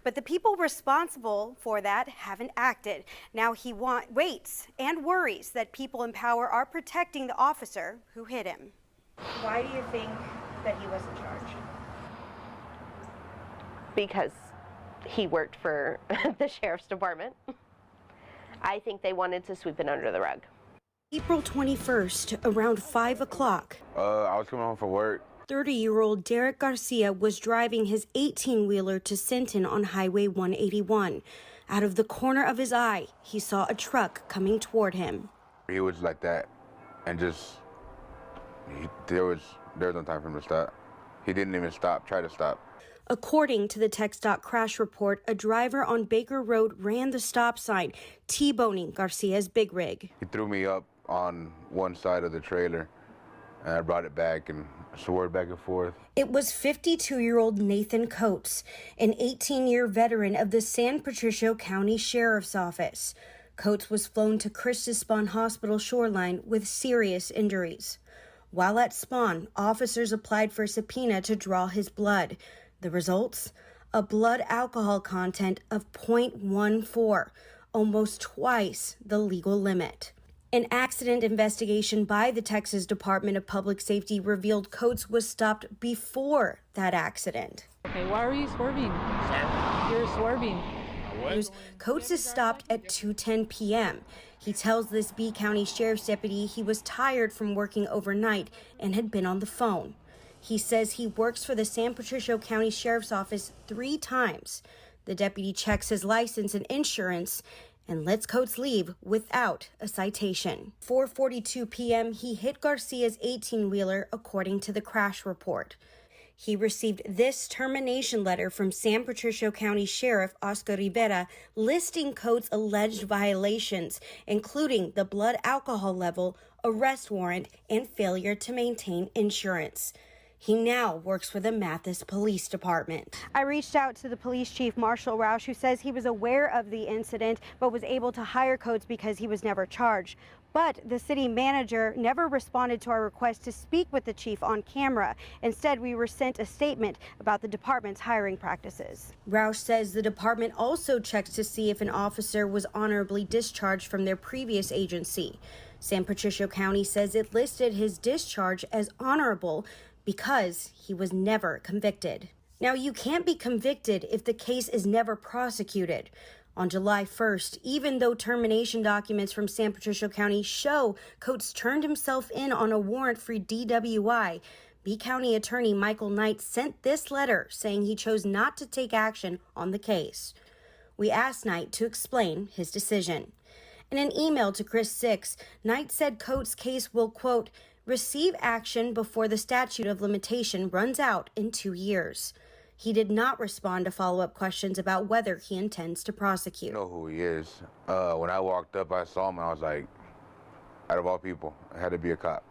But the people responsible for that haven't acted. Now he waits and worries that people in power are protecting the officer who hit him. Why do you think that he wasn't charged? Because he worked for the sheriff's department. I think they wanted to sweep it under the rug. April 21st, around 5 o'clock. I was coming home from work. 30-year-old Derek Garcia was driving his 18-wheeler to Sinton on Highway 181. Out of the corner of his eye, he saw a truck coming toward him. He was like that, and there was no time for him to stop. He didn't even try to stop. According to the TxDOT crash report, a driver on Baker Road ran the stop sign, T-boning Garcia's big rig. He threw me up on one side of the trailer, and I brought it back and swerved back and forth. It was 52-year-old Nathan Coates, an 18-year veteran of the San Patricio County Sheriff's Office. Coates was flown to Christus Spawn Hospital Shoreline with serious injuries. While at Spawn, officers applied for a subpoena to draw his blood. The results? A blood alcohol content of 0.14, almost twice the legal limit. An accident investigation by the Texas Department of Public Safety revealed Coates was stopped before that accident. Okay, why are you swerving? You're swerving. Coates is stopped at 2:10 p.m. He tells this B County Sheriff's deputy he was tired from working overnight and had been on the phone. He says he works for the San Patricio County Sheriff's Office 3 times. The deputy checks his license and insurance and lets Coates leave without a citation. 4:42 p.m., he hit Garcia's 18-wheeler, according to the crash report. He received this termination letter from San Patricio County Sheriff Oscar Rivera listing Coates' alleged violations, including the blood alcohol level, arrest warrant, and failure to maintain insurance. He now works for the Mathis Police Department. I reached out to the police chief, Marshall Roush, who says he was aware of the incident but was able to hire Coates because he was never charged. But the city manager never responded to our request to speak with the chief on camera. Instead, we were sent a statement about the department's hiring practices. Roush says the department also checks to see if an officer was honorably discharged from their previous agency. San Patricio County says it listed his discharge as honorable because he was never convicted. Now, you can't be convicted if the case is never prosecuted. On July 1st, even though termination documents from San Patricio County show Coates turned himself in on a warrant-free DWI, B County Attorney Michael Knight sent this letter saying he chose not to take action on the case. We asked Knight to explain his decision. In an email to Chris Six, Knight said Coates' case will, quote, receive action before the statute of limitation runs out in 2 years. He did not respond to follow-up questions about whether he intends to prosecute. I know who he is. When I walked up, I saw him, and I was like, out of all people, it had to be a cop.